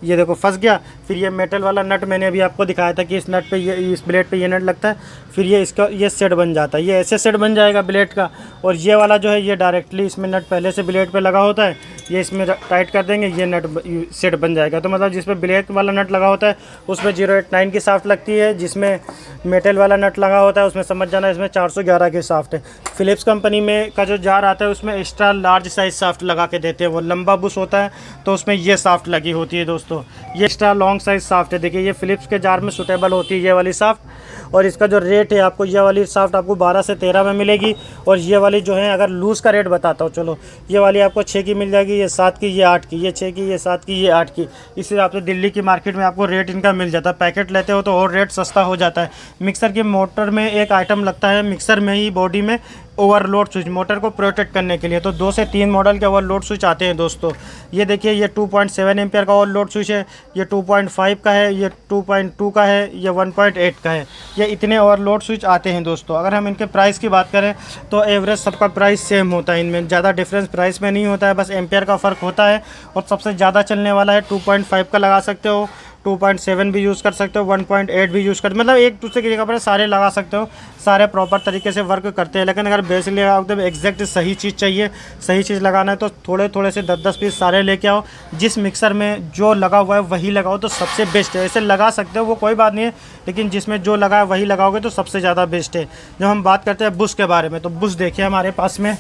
Speaker 1: ये देखो फंस गया। फिर ये मेटल वाला नट मैंने अभी आपको दिखाया था कि इस नट पे ये, इस ब्लेड पे ये नट लगता है, फिर ये इसका ये सेट बन जाता है, ये ऐसे सेट बन जाएगा ब्लेड का। और ये वाला जो है ये डायरेक्टली इसमें नट पहले से ब्लेड पे लगा होता है, ये इसमें टाइट कर देंगे, ये नट सेट बन जाएगा। तो मतलब जिस पे ब्लेड वाला नट लगा होता है उसमें 089 की साफ्ट लगती है, जिसमें मेटल वाला नट लगा होता है उसमें समझ जाना इसमें 411 की साफ्ट है। फ़िलिप्स कंपनी में का जो जार आता है उसमें एक्स्ट्रा लार्ज साइज़ साफ्ट लगा के देते हैं, वो लंबा बुश होता है तो उसमें ये साफ्ट लगी होती है दोस्तों। ये extra long strong size soft है। देखिए ये फ़िलिप्स के जार में सूटेबल होती है ये वाली साफ्ट। और इसका जो रेट है आपको, ये वाली साफ्ट आपको 12 से 13 में मिलेगी। और ये वाली जो है, अगर लूज़ का रेट बताता हूँ चलो, ये वाली आपको 6 की मिल जाएगी, ये 7 की, ये 8 की, ये 6 की, ये 7 की, ये 8 की। इस हिसाब से दिल्ली की मार्केट में आपको रेट इनका मिल जाता है। पैकेट लेते हो तो और रेट सस्ता हो जाता है। मिक्सर की मोटर में एक आइटम लगता है, मिक्सर में ही बॉडी में ओवरलोड स्विच, मोटर को प्रोटेक्ट करने के लिए। तो 2 से 3 मॉडल के ओवरलोड स्विच आते हैं दोस्तों। ये देखिए ये 2.7 एम्पियर का ओवरलोड स्विच है, ये 2.5 का है, ये 2.2 का है, ये 1.8 का है। ये इतने ओवरलोड स्विच आते हैं दोस्तों। अगर हम इनके प्राइस की बात करें तो एवरेज सबका प्राइस सेम होता है, इनमें ज़्यादा डिफरेंस प्राइस में नहीं होता है, बस एम्पियर का फ़र्क होता है। और सबसे ज़्यादा चलने वाला है 2.5 का लगा सकते हो, 2.7 भी यूज़ कर सकते हो, 1.8 भी यूज़ कर, मतलब एक दूसरे की जगह पर सारे लगा सकते हो। सारे प्रॉपर तरीके से वर्क करते हैं। लेकिन अगर बेसिक लगाओ तो एग्जैक्ट सही चीज़ चाहिए, सही चीज़ लगाना है तो थोड़े थोड़े से 10-10 पीस सारे लेके आओ। जिस मिक्सर में जो लगा हुआ है वही लगाओ तो सबसे बेस्ट है। ऐसे लगा सकते हो वो कोई बात नहीं है, लेकिन जिसमें जो लगा है वही लगाओगे तो सबसे ज़्यादा बेस्ट है। जब हम बात करते हैं बुश के बारे में, तो बुश देखिए हमारे पास में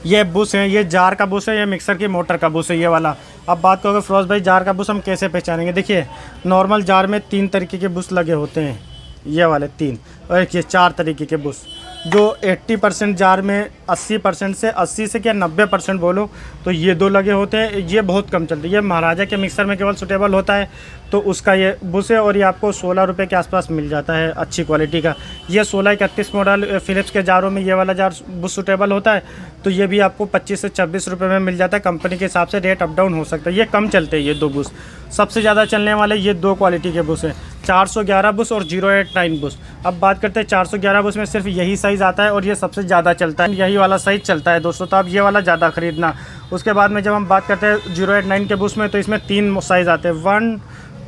Speaker 1: ये बुश है, ये जार का बुश है, ये मिक्सर की मोटर का बुश है ये वाला। अब बात करोगे फिरोज भाई जार का बुश हम कैसे पहचानेंगे, देखिए नॉर्मल जार में 3 तरीके के बुश लगे होते हैं, ये वाले 3, और एक ये 4 तरीके के बुश। जो 80% जार में 80% से 80 से क्या 90% बोलो तो ये 2 लगे होते हैं। ये बहुत कम चलते हैं, ये महाराजा के मिक्सर में केवल सूटेबल होता है तो उसका ये बुश है। और ये आपको 16 रुपये के आसपास मिल जाता है अच्छी क्वालिटी का। ये 1631 मॉडल फ़िलिप्स के जारों में ये वाला जार बुश सूटेबल होता है तो ये भी आपको 25 से 26 रुपये में मिल जाता है। कंपनी के हिसाब से रेट अप डाउन हो सकता है, ये कम चलते हैं ये 2 बुश। सबसे ज़्यादा चलने वाले ये 2 क्वालिटी के बुश हैं, 411 बुश और 089 बुश। अब बात करते हैं 411 बुश में सिर्फ यही साइज़ आता है और ये सबसे ज़्यादा चलता है, यही वाला साइज़ चलता है दोस्तों, तो आप ये वाला ज़्यादा ख़रीदना। उसके बाद में जब हम बात करते हैं 089 के बुश में, तो इसमें 3 साइज़ आते हैं, 1,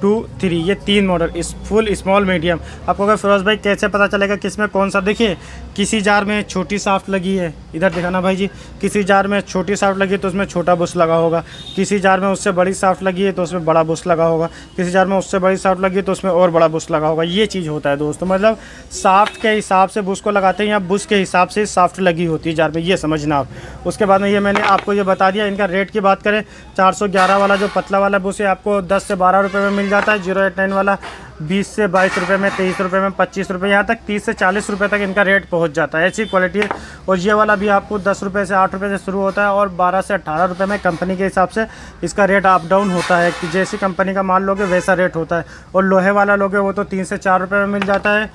Speaker 1: 2, 3, ये 3 मॉडल, इस फुल, स्मॉल, मीडियम। आपको अगर फिरोज भाई कैसे पता चलेगा किस में कौन सा, देखिए किसी जार में छोटी साफ्ट लगी है, इधर दिखाना भाई जी, किसी जार में छोटी साफ्ट लगी है तो उसमें छोटा बुश लगा होगा, किसी जार में उससे बड़ी साफ्ट लगी है तो उसमें बड़ा बुश लगा होगा, किसी जार में उससे बड़ी साफ्ट लगी है तो उसमें और बड़ा बुश लगा होगा। ये चीज़ होता है दोस्तों, मतलब साफ्ट के हिसाब से बुश को लगाते हैं या बुश के हिसाब से साफ्ट लगी होती है जार में, ये समझना आप। उसके बाद में ये मैंने आपको ये बता दिया। इनका रेट की बात करें, 411 वाला जो पतला वाला बुश है आपको 10 से 12 रुपये में मिल जाता है। 089 वाला 20 से 22 रुपये में, 23 रुपये में, 25 रुपये, यहाँ तक 30 से 40 रुपये तक इनका रेट पहुँच जाता है, ऐसी क्वालिटी है। और ये वाला भी आपको 10 रुपये से 8 रुपये से शुरू होता है और 12 से 18 रुपये में कंपनी के हिसाब से इसका रेट अप डाउन होता है कि जैसी कंपनी का माल लोगे वैसा रेट होता है। और लोहे वाला लोगे वो तो 3 से 4 रुपये में मिल जाता है,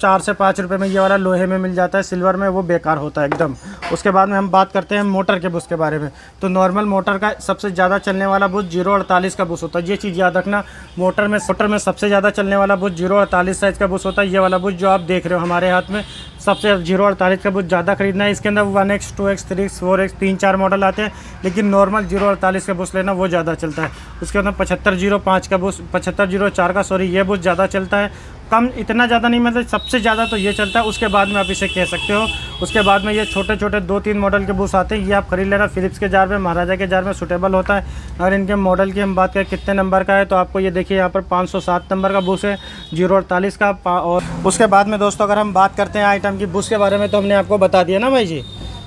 Speaker 1: 4 से 5 रुपये में ये वाला लोहे में मिल जाता है, सिल्वर में वो बेकार होता है एकदम। उसके बाद में हम बात करते हैं मोटर के बुश के बारे में, तो नॉर्मल मोटर का सबसे ज़्यादा चलने वाला बुश 048 का बुश होता है। ये चीज़ याद रखना, मोटर में सबसे ज़्यादा चलने वाला बुश 048 साइज़ का बुश होता है। ये वाला बुश जो आप देख रहे हो हमारे हाथ में, सबसे 048 का बुश ज़्यादा खरीदना है। इसके अंदर 1X, 2X, 3X, 4X 3-4 model आते हैं, लेकिन नॉर्मल 048 का बुश लेना वो ज़्यादा चलता है। उसके अंदर 7505 का बुश, 7504 का सॉरी, ये बुश ज़्यादा चलता है। कम, इतना ज़्यादा नहीं, मतलब सबसे ज़्यादा तो ये चलता है। उसके बाद में आप इसे कह सकते हो। उसके बाद में ये छोटे छोटे 2-3 मॉडल के बुश आते हैं, ये आप खरीद लेना। फ़िलिप्स के जार में, महाराजा के जार में सूटेबल होता है। अगर इनके मॉडल की हम बात करें कितने नंबर का है, तो आपको ये देखिए यहाँ पर 507 नंबर का बुश है 048 का। और उसके बाद में दोस्तों अगर हम बात करते हैं आइटम की बुश के बारे में, तो हमने आपको बता दिया ना भाई जी,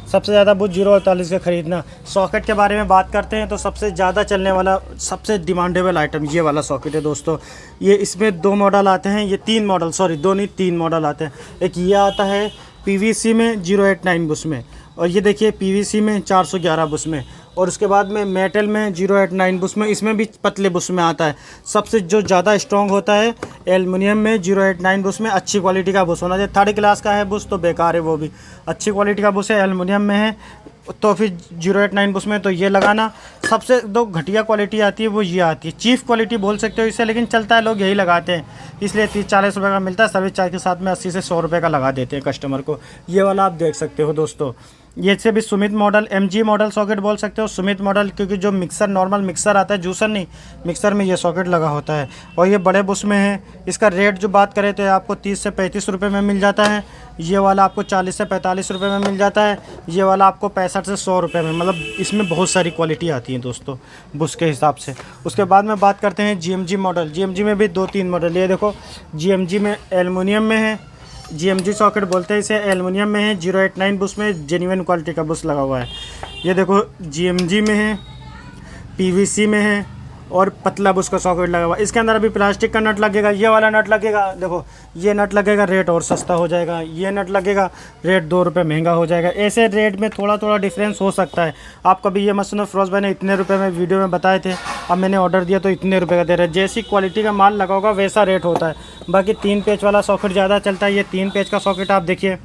Speaker 1: सबसे ज़्यादा बुश 048 का खरीदना। सॉकेट के बारे में बात करते हैं तो सबसे ज़्यादा चलने वाला, सबसे डिमांडेबल आइटम ये वाला सॉकेट है दोस्तों। ये इसमें 2 मॉडल आते हैं, ये 3 मॉडल, सॉरी 2 नहीं 3 मॉडल आते हैं। एक ये आता है PVC में 089 बुश में, और ये देखिए PVC में 411 बुश में, और उसके बाद में मेटल में 089 बुश में, इसमें भी पतले बुश में आता है। सबसे जो ज़्यादा स्ट्रॉन्ग होता है एल्युमिनियम में 089 बुश में, अच्छी क्वालिटी का बुश होना चाहिए। 3rd क्लास का है बुश तो बेकार है, वो भी अच्छी क्वालिटी का बुश है, एल्युमिनियम में है तो फिर 089 बुश में तो ये लगाना। सबसे 2 घटिया क्वालिटी आती है वो ये आती है, चीफ क्वालिटी बोल सकते हो इसे, लेकिन चलता है, लोग यही लगाते हैं, इसलिए 30-40 रुपये का मिलता है। सर्विस चार्ज के साथ में 80 से 100 रुपये का लगा देते हैं कस्टमर को। ये वाला आप देख सकते हो दोस्तों। ये से भी Sumit model, MG model socket बोल सकते हो, सुमित मॉडल, क्योंकि जो मिक्सर, नॉर्मल मिक्सर आता है, जूसर नहीं, मिक्सर में ये सॉकेट लगा होता है। और ये बड़े बुश में है। इसका रेट जो बात करें तो आपको 30 से 35 रुपये में मिल जाता है। ये वाला आपको 40 से 45 रुपये में मिल जाता है। ये वाला आपको 65 से 100 रुपये में, मतलब इसमें बहुत सारी क्वालिटी आती है दोस्तों बुश के हिसाब से। उसके बाद में बात करते हैं GMG मॉडल। GMG में भी 2-3 मॉडल, ये देखो GMG में एल्युमिनियम में है, GMG सॉकेट बोलते हैं इसे, एल्युमिनियम में है, 089 बुश में, जेन्युइन क्वालिटी का बुश लगा हुआ है। ये देखो GMG में है, PVC में है, और पतला बुश का सॉकेट लगा हुआ। इसके अंदर अभी प्लास्टिक का नट लगेगा, ये वाला नट लगेगा, देखो ये नट लगेगा, रेट और सस्ता हो जाएगा। ये नट लगेगा, रेट 2 रुपये महंगा हो जाएगा। ऐसे रेट में थोड़ा थोड़ा डिफरेंस हो सकता है। आप कभी ये मत सुनो फिरोज़ भाई ने इतने रुपये में वीडियो में बताए थे, अब मैंने ऑर्डर दिया तो इतने रुपये का दे रहे हैं। जैसी क्वालिटी का माल लगा होगा वैसा रेट होता है। बाकी 3 पेच वाला सॉकेट ज़्यादा चलता है। ये 3 पेच का सॉकेट आप देखिए,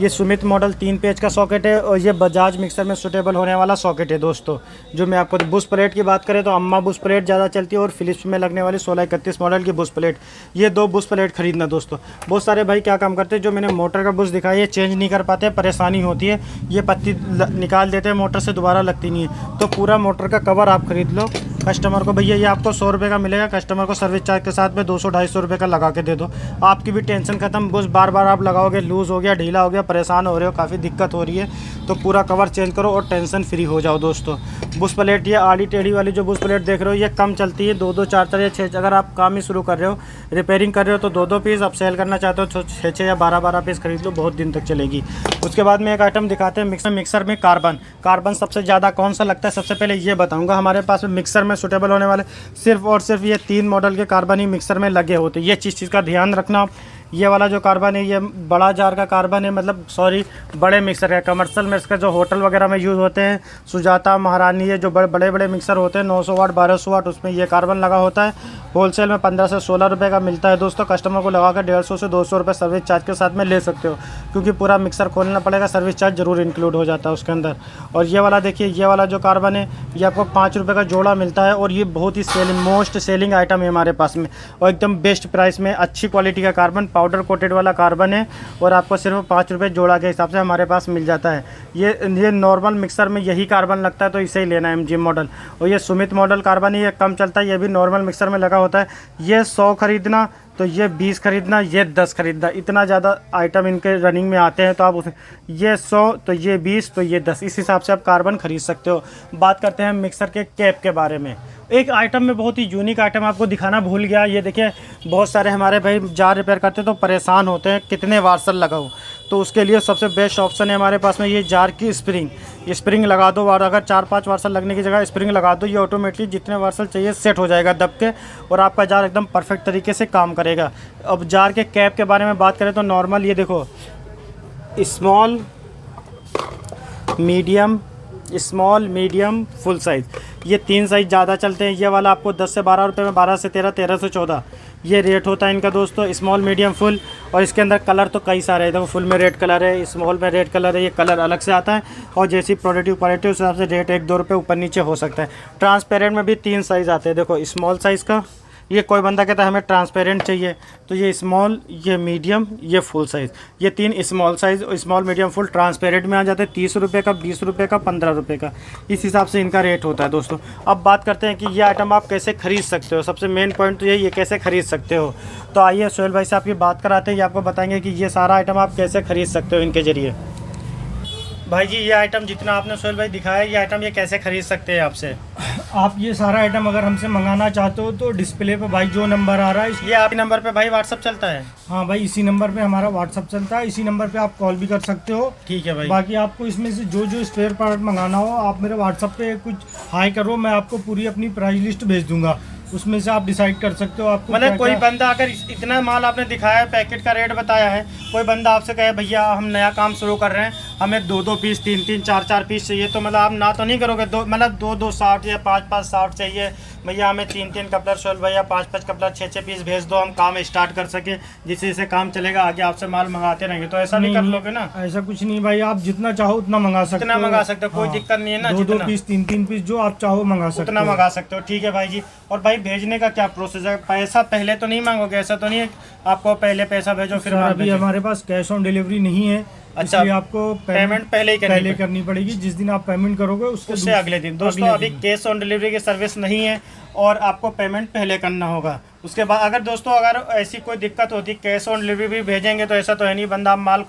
Speaker 1: ये सुमित मॉडल 3 पेज का सॉकेट है और ये बजाज मिक्सर में सूटेबल होने वाला सॉकेट है दोस्तों। जो मैं आपको बुश प्लेट की बात करें तो अम्मा बुश प्लेट ज़्यादा चलती है और फिलिप्स में लगने वाली 1631 मॉडल की बुश प्लेट, ये 2 बुश प्लेट खरीदना दोस्तों। बहुत सारे भाई क्या काम करते हैं, जो मैंने मोटर का बुश दिखाया ये चेंज नहीं कर पाते, परेशानी होती है, ये पत्ती निकाल देते हैं मोटर से, दोबारा लगती नहीं है। तो पूरा मोटर का कवर आप खरीद लो कस्टमर को, भैया ये आपको 100 रुपये का मिलेगा, कस्टमर को सर्विस चार्ज के साथ में 200-250 रुपये का लगा के दे दो, आपकी भी टेंशन खत्म। बुश बार बार आप लगाओगे, लूज़ हो गया, ढीला हो गया, परेशान हो रहे हो, काफ़ी दिक्कत हो रही है, तो पूरा कवर चेंज करो और टेंशन फ्री हो जाओ दोस्तों। बुश प्लेट ये आड़ी टेढ़ी वाली जो बुश प्लेट देख रहे हो ये कम चलती है, 2-2 4-4 या 6। अगर आप काम ही शुरू कर रहे हो, रिपेयरिंग कर रहे हो तो 2-2 पीस, आप सेल करना चाहते हो तो 6-6 या 12-12 पीस खरीद लो, बहुत दिन तक चलेगी। उसके बाद में एक आइटम दिखाते हैं मिक्सर में कार्बन सबसे ज़्यादा कौन सा लगता है, सबसे पहले ये बताऊँगा। हमारे पास में मिक्सर में सूटेबल होने वाले सिर्फ और सिर्फ ये 3 मॉडल के कार्बन ही मिक्सर में लगे होते हैं। ये चीज़ का ध्यान रखना। ये वाला जो कार्बन है ये बड़ा जार का कार्बन है, मतलब सॉरी बड़े मिक्सर है, कमर्शियल मिक्सर जो होटल वगैरह में यूज़ होते हैं, सुजाता, महारानी, ये जो बड़े बड़े मिक्सर होते हैं 900 वाट 1200 वाट, उसमें ये कार्बन लगा होता है। होलसेल में 15 से 16 रुपये का मिलता है दोस्तों। कस्टमर को लगा कर 150 से 200 रुपये सर्विस चार्ज के साथ में ले सकते हो, क्योंकि पूरा मिक्सर खोलना पड़ेगा, सर्विस चार्ज जरूर इंक्लूड हो जाता है उसके अंदर। और ये वाला देखिए, ये वाला जो कार्बन है ये आपको 5 रुपये का जोड़ा मिलता है और ये बहुत ही मोस्ट सेलिंग आइटम है हमारे पास में, और एकदम बेस्ट प्राइस में अच्छी क्वालिटी का कार्बन, पाउडर कोटेड वाला कार्बन है, और आपको सिर्फ 5 रुपये जोड़ा के हिसाब से हमारे पास मिल जाता है। ये नॉर्मल मिक्सर में यही कार्बन लगता है, तो इसे ही लेना है MG मॉडल। और ये सुमित मॉडल कार्बन है, ये कम चलता है, ये भी नॉर्मल मिक्सर में लगा होता है। ये 100 खरीदना तो ये 20 खरीदना, ये 10 खरीदना, इतना ज़्यादा आइटम इनके रनिंग में आते हैं, तो आप ये 100 तो ये 20 तो ये 10, इस हिसाब से आप कार्बन खरीद सकते हो। बात करते हैं मिक्सर के कैप के बारे में। एक आइटम में बहुत ही यूनिक आइटम आपको दिखाना भूल गया। ये देखिए, बहुत सारे हमारे भाई जार रिपेयर करते हैं तो परेशान होते हैं कितने वार्सल लगाओ, तो उसके लिए सबसे बेस्ट ऑप्शन है हमारे पास में ये जार की स्प्रिंग लगा दो, और अगर 4-5 वार्सल लगने की जगह स्प्रिंग लगा दो, ये ऑटोमेटिकली जितने वार्सल चाहिए सेट हो जाएगा दब के, और आपका जार एकदम परफेक्ट तरीके से काम करेगा। अब जार के कैप के बारे में बात करें तो नॉर्मल ये देखो, स्मॉल मीडियम फुल साइज़, ये 3 साइज़ ज़्यादा चलते हैं। ये वाला आपको 10 से 12 रुपये में, 12 से 13, 13 से 14 ये रेट होता है इनका दोस्तों, स्मॉल मीडियम फुल। और इसके अंदर कलर तो कई सारे हैं, देखो फुल में रेड कलर है, स्मॉल में रेड कलर है, ये कलर अलग से आता है, और जैसी प्रोडक्टिव क्वालिटी उस हिसाब से रेट 1-2 रुपये ऊपर नीचे हो सकता है। ट्रांसपेरेंट में भी 3 साइज़ आते हैं, देखो स्मॉल साइज़ का, ये कोई बंदा कहता है हमें ट्रांसपेरेंट चाहिए, तो ये स्मॉल, ये मीडियम, ये फुल साइज़, ये 3 small size, small medium full transparent में आ जाते हैं। 30 रुपये का, 20 रुपये का, 15 रुपये का, इस हिसाब से इनका रेट होता है दोस्तों। अब बात करते हैं कि ये आइटम आप कैसे खरीद सकते हो। सबसे मेन पॉइंट तो यही है, कैसे खरीद सकते हो। तो आइए सोहेल भाई से आपकी बात कराते हैं, ये आपको बताएंगे कि ये सारा आइटम आप कैसे खरीद सकते हो इनके ज़रिए। भाई जी, ये आइटम जितना आपने सोहेल भाई दिखाया, ये आइटम ये कैसे खरीद सकते हैं आपसे?
Speaker 2: आप ये सारा आइटम अगर हमसे मंगाना चाहते हो तो डिस्प्ले पे भाई जो नंबर आ रहा है,
Speaker 1: ये आप नंबर पे भाई व्हाट्सअप चलता है?
Speaker 2: हाँ भाई, इसी नंबर पे हमारा व्हाट्सअप चलता है, इसी नंबर पे आप कॉल भी कर सकते हो।
Speaker 1: ठीक है भाई।
Speaker 2: बाकी आपको इसमें से जो स्पेयर पार्ट मंगाना हो, आप मेरे व्हाट्सअप पे कुछ हाई करो, मैं आपको पूरी अपनी प्राइस लिस्ट भेज दूंगा, उसमें से आप डिसाइड कर सकते हो। आपको
Speaker 1: मतलब कोई बंदा अगर इतना माल आपने दिखाया है, पैकेट का रेट बताया है, कोई बंदा आपसे कहे भैया हम नया काम शुरू कर रहे हैं, हमें 2-2 पीस, 3-3, 4-4 पीस चाहिए, तो मतलब आप ना तो नहीं करोगे, मतलब 2-2 शॉर्ट या 5-5 शॉर्ट चाहिए, भैया हमें 3-3 कपलर सोहेल भैया 5-5 कपलर, 6-6 पीस भेज दो, हम काम स्टार्ट कर सके, जिससे काम चलेगा, आगे आपसे माल मंगाते रहेंगे, तो ऐसा नहीं कर लोगे ना?
Speaker 2: ऐसा कुछ नहीं भाई, आप जितना चाहो उतना मंगा सकते हो,
Speaker 1: उतना मंगा सकते हो, कोई दिक्कत नहीं है ना।
Speaker 2: 2-2 पीस, 3-3 पीस जो आप चाहो मंगा सकते हो,
Speaker 1: उतना मंगा सकते हो। ठीक है भाई जी। और भाई भेजने का क्या प्रोसेस है? पैसा पहले तो नहीं मांगोगे, ऐसा तो नहीं है आपको पहले पैसा भेजो फिर?
Speaker 2: अभी हमारे पास कैश ऑन डिलीवरी नहीं है,
Speaker 1: अच्छा,
Speaker 2: आपको
Speaker 1: पेमेंट पहले
Speaker 2: करनी पड़ेगी। जिस दिन आप पेमेंट करोगे
Speaker 1: उससे अगले दिन। दोस्तों अभी कैश ऑन डिलीवरी की सर्विस नहीं है और आपको पेमेंट पहले करना होगा। उसके बाद अगर दोस्तों अगर ऐसी कोई दिक्कत होती, कैश ऑन डिलीवरी भी भेजेंगे तो ऐसा तो है नहीं, बंदा माल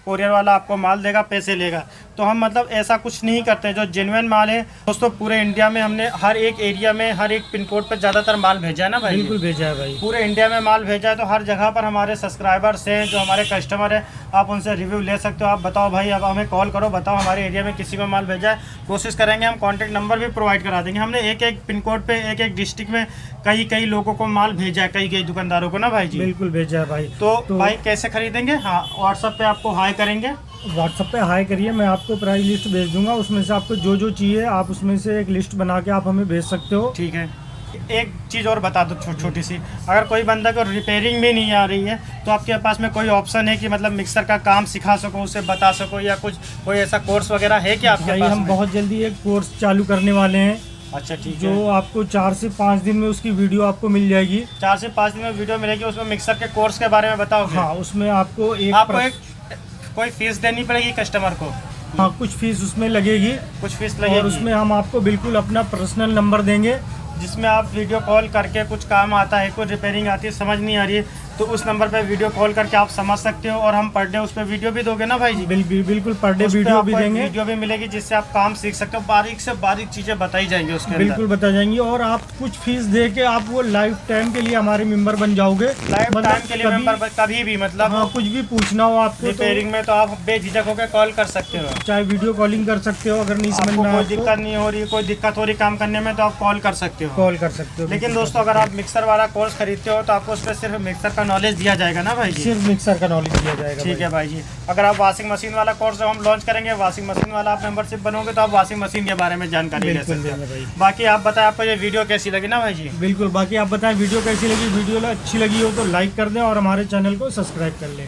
Speaker 1: कोरियर वाला आपको माल देगा, पैसे लेगा। तो हम मतलब ऐसा कुछ नहीं करते, जो जेन्युइन माल है दोस्तों पूरे इंडिया में हमने हर एक एरिया में हर एक पिन कोड पर ज़्यादातर माल भेजा है ना भाई?
Speaker 2: बिल्कुल भेजा है भाई।
Speaker 1: पूरे इंडिया में माल भेजा है, तो हर जगह पर हमारे सब्सक्राइबर्स हैं, जो हमारे कस्टमर हैं, आप उनसे रिव्यू ले सकते हो। आप बताओ भाई, अब हमें कॉल करो, बताओ हमारे एरिया में किसी को माल भेजा है, कोशिश करेंगे हम कॉन्टैक्ट नंबर भी प्रोवाइड करा देंगे। हमने एक एक पिन कोड पे एक एक डिस्ट्रिक्ट में कई लोगों को माल भेजा है, कई दुकानदारों को ना भाई जी?
Speaker 2: बिल्कुल भेजा है भाई।
Speaker 1: तो भाई कैसे खरीदेंगे? हाँ, व्हाट्सएप पे आपको हाई करेंगे,
Speaker 2: व्हाट्सएप पे हाई करिए, मैं आपको प्राइस लिस्ट भेज दूंगा, उसमें से आपको जो चाहिए आप उसमें से एक लिस्ट बना के आप हमें भेज सकते हो।
Speaker 1: ठीक है। एक चीज़ और बता दो छोटी सी, अगर कोई बंदा को रिपेयरिंग भी नहीं आ रही है तो आपके पास में कोई ऑप्शन है कि मतलब मिक्सर का काम सिखा सको, उसे बता सको, या कुछ कोई ऐसा कोर्स वगैरह है कि आपके
Speaker 2: भाई
Speaker 1: पास
Speaker 2: हम
Speaker 1: में?
Speaker 2: बहुत जल्दी एक कोर्स चालू करने वाले हैं।
Speaker 1: अच्छा ठीक है।
Speaker 2: जो आपको 4 से 5 दिन में उसकी वीडियो आपको मिल जाएगी।
Speaker 1: 4 से 5 दिन में वीडियो मिलेगी, उसमें मिक्सर के कोर्स के बारे में बताओगे?
Speaker 2: हाँ, उसमें आपको
Speaker 1: कोई फीस देनी पड़ेगी कस्टमर को?
Speaker 2: हाँ, कुछ फीस उसमें लगेगी।
Speaker 1: कुछ फीस लगेगी।
Speaker 2: और उसमें हम आपको बिल्कुल अपना पर्सनल नंबर देंगे,
Speaker 1: जिसमें आप वीडियो कॉल करके कुछ काम आता है, कोई रिपेयरिंग आती है, समझ नहीं आ रही है, तो उस नंबर पे वीडियो कॉल करके आप समझ सकते हो। और हम पर डे उस पर वीडियो भी दोगे ना भाई जी?
Speaker 2: बिल्कुल पर डे
Speaker 1: उस पे
Speaker 2: वीडियो भी
Speaker 1: आपको
Speaker 2: देंगे।
Speaker 1: वीडियो भी मिलेगी जिससे आप काम सीख सकते हो, बारीक से बारीक चीज़ें बताई जाएंगी उसके अंदर।
Speaker 2: बिल्कुल बता जाएंगी। और आप कुछ फीस दे के आप वो लाइफ टाइम के लिए हमारे मेंबर बन जाओगे।
Speaker 1: लाइफ टाइम के लिए मेंबर कभी भी, मतलब
Speaker 2: हाँ, कुछ भी पूछना हो आपको
Speaker 1: रिपेयरिंग में तो आप बेझिझक होकर कॉल कर सकते हो,
Speaker 2: चाहे वीडियो कॉलिंग कर सकते हो। अगर नहीं समझ में
Speaker 1: कोई दिक्कत नहीं हो रही, कोई दिक्कत हो रही काम करने में, तो आप कॉल कर सकते हो,
Speaker 2: कॉल कर सकते हो।
Speaker 1: लेकिन दोस्तों अगर आप मिक्सर वाला कोर्स खरीदते हो तो आपको उस पर सिर्फ मिक्सर का नॉलेज दिया जाएगा ना भाई जी?
Speaker 2: सिर्फ मिक्सर का नॉलेज दिया जाएगा।
Speaker 1: ठीक है भाई जी। अगर आप वॉशिंग मशीन वाला कोर्स जब हम लॉन्च करेंगे, वॉशिंग मशीन वाला आप मेंबरशिप बनोगे तो आप वॉशिंग मशीन के बारे में जानकारी ले सकते हो। बाकी आप बताएं, आपको ये वीडियो कैसी लगी ना भाई जी?
Speaker 2: बिल्कुल। बाकी आप बताएं वीडियो कैसी लगी। वीडियो अच्छी लगी हो तो लाइक कर दें और हमारे चैनल को सब्सक्राइब कर लें।